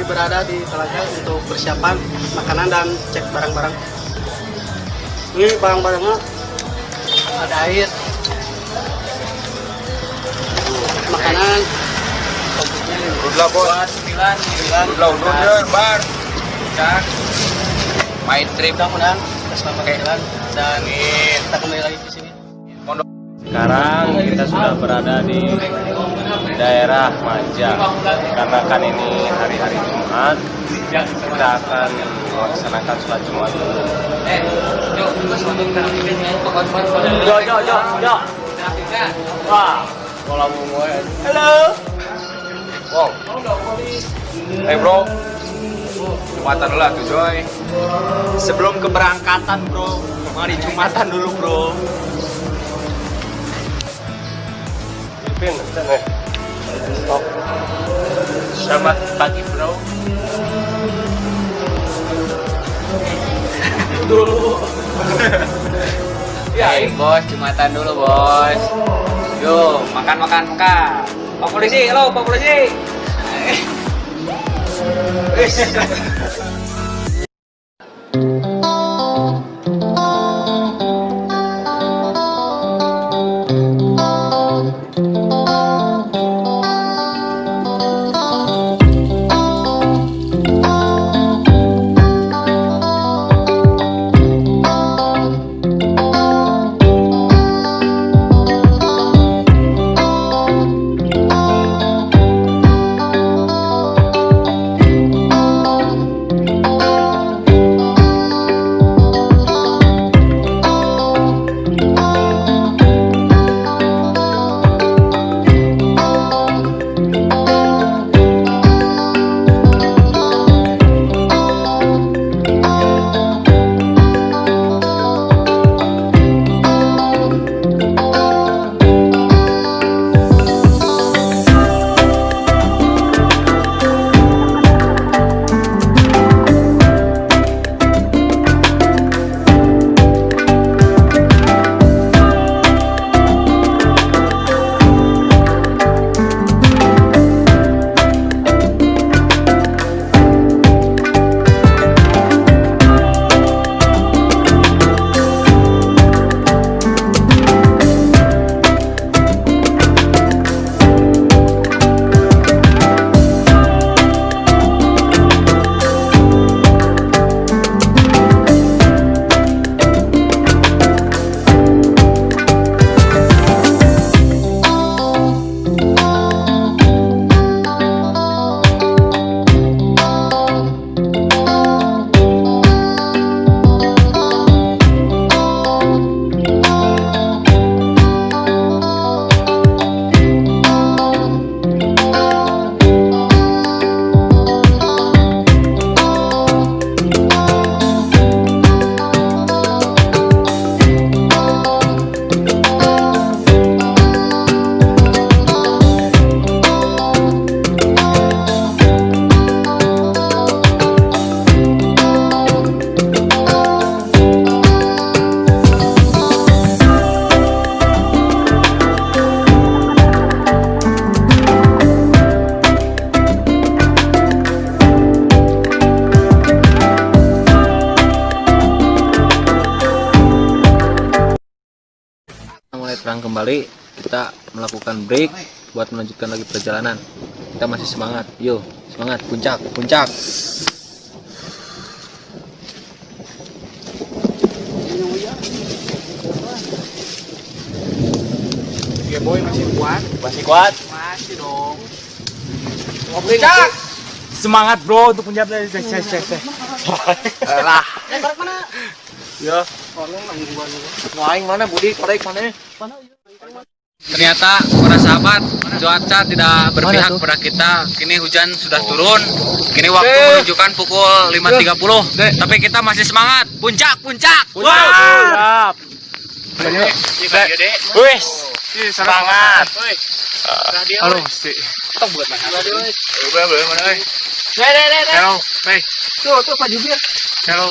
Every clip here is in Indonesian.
berada di telaga untuk persiapan makanan dan cek barang-barang. Ini barang-barangnya ada air, makanan, Udah bos, 9 udah bar. Cak. Main trip mudah-mudahan kita selamat jalan dan kita kembali lagi ke sini. Sekarang kita sudah berada di daerah Maja. Karena kan ini hari-hari Jumat, kita akan melaksanakan sholat Jumat. Jo. Wah, bola bunga. Halo. Wow. Hey bro, Jumatan dulu tuh Joy. Sebelum keberangkatan bro, mari Jumatan dulu bro. Stop. Selamat pagi bro. Dulu. Ya, bos, Jumatan dulu bos. Yo, makan. Pak polisi, halo Pak polisi. Mulai terang kembali, kita melakukan break buat melanjutkan lagi perjalanan. Kita masih semangat, yuk semangat, puncak. Ya boy masih kuat. Masih dong. Puncak. Semangat bro untuk puncak. Lah. Balik mana? Ya. Main mana Budi? Korek mana? Ternyata para sahabat, cuaca tidak berpihak kepada kita. Kini hujan sudah turun. Kini waktu menunjukkan pukul 5.30. Tapi kita masih semangat. Puncak. Siap. Wis, semangat. Halo, si. Kita buat mana? Boleh mana euy? Hello, hey. Tuh Pak Jubir. Hello.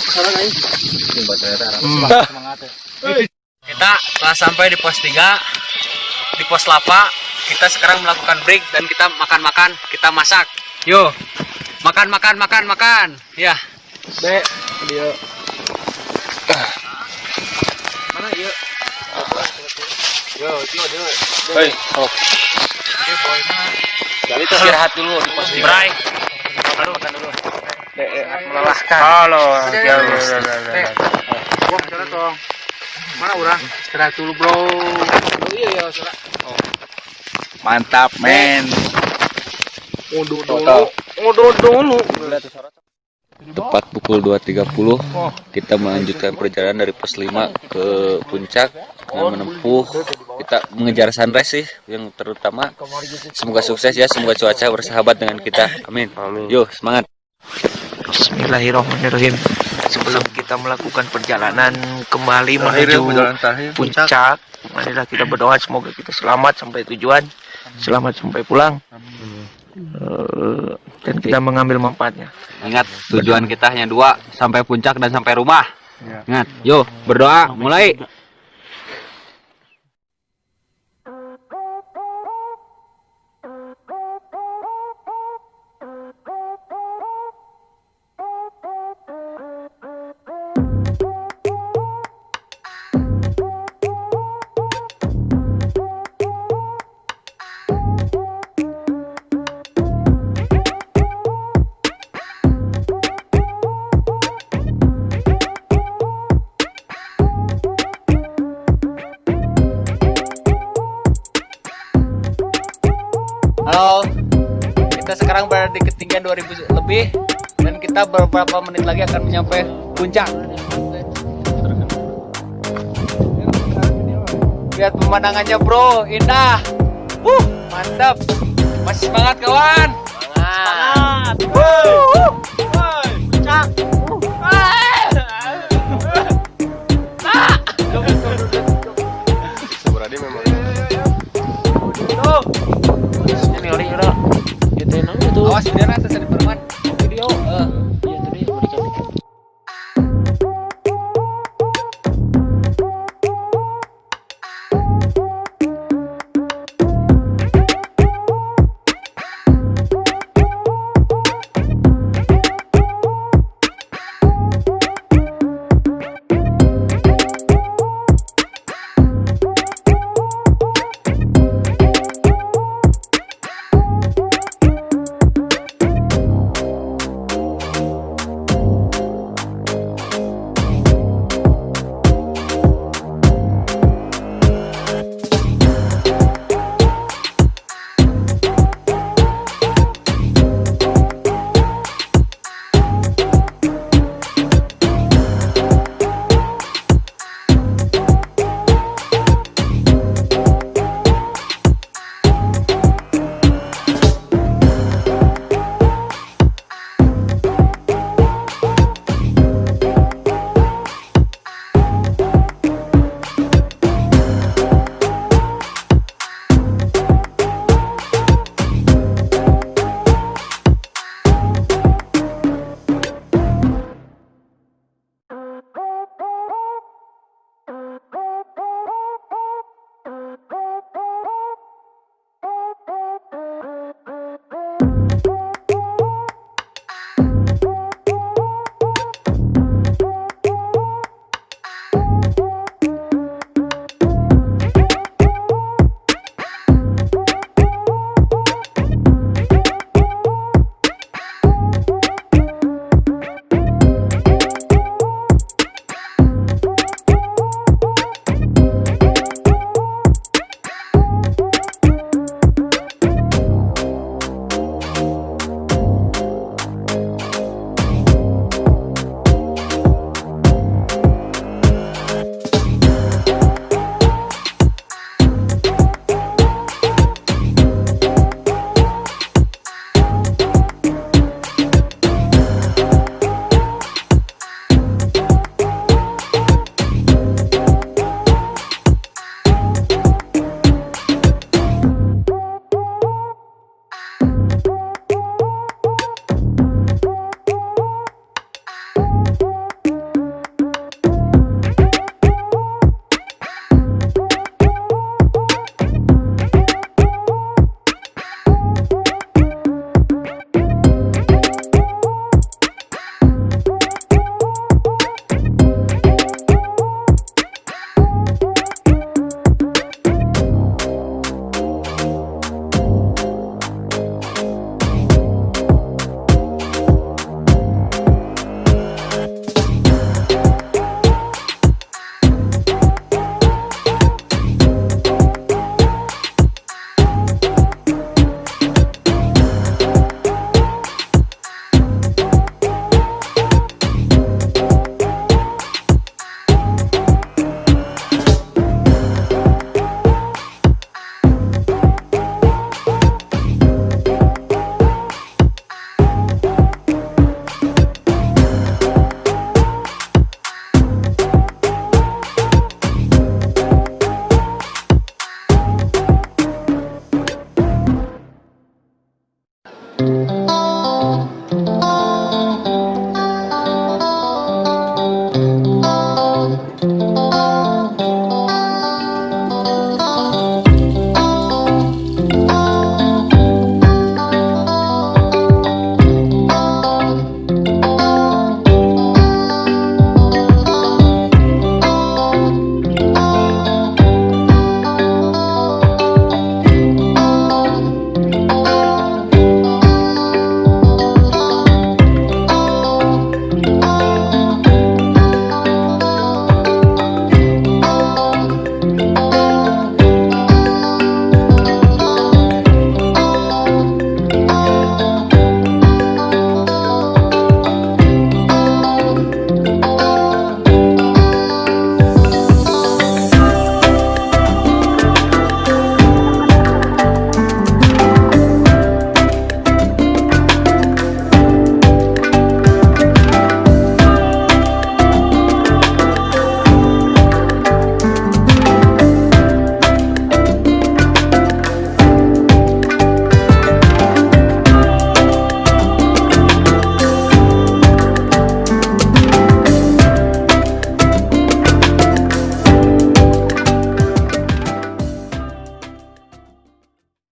Salah nih. Kita telah sampai di pos 3, di pos Lapa. kita sekarang melakukan break dan kita makan-makan, kita masak. Yo, makan. Ya. Be, dia. Mana dia? Yo, dia. Hei, sok. Jadi istirahat dulu di pos Bray. Makan dulu. Melelahkan. Halo. Gua bicara tong. Mana urang? Istirahat dulu, Bro. Oh iya, Mantap, men. Mundur dulu. Tepat pukul 2.30 kita melanjutkan perjalanan dari pos 5 ke puncak dengan menempuh, kita mengejar sunrise sih yang terutama. Semoga sukses ya, semoga cuaca bersahabat dengan kita. Amin. Yo, semangat. Bismillahirrahmanirrahim. Sebelum kita melakukan perjalanan kembali menuju puncak, marilah kita berdoa semoga kita selamat sampai tujuan, selamat sampai pulang, dan kita mengambil manfaatnya. Ingat, tujuan kita hanya 2, sampai puncak dan sampai rumah. Ingat, yo berdoa, mulai. Halo, kita sekarang berada di ketinggian 2000 lebih dan kita beberapa menit lagi akan mencapai puncak. Lihat pemandangannya bro, indah. Mantap. Masih semangat kawan. Semangat. Puncak. Berarti memang. Ini ori udah. Gitu nang itu. Awas dia nanti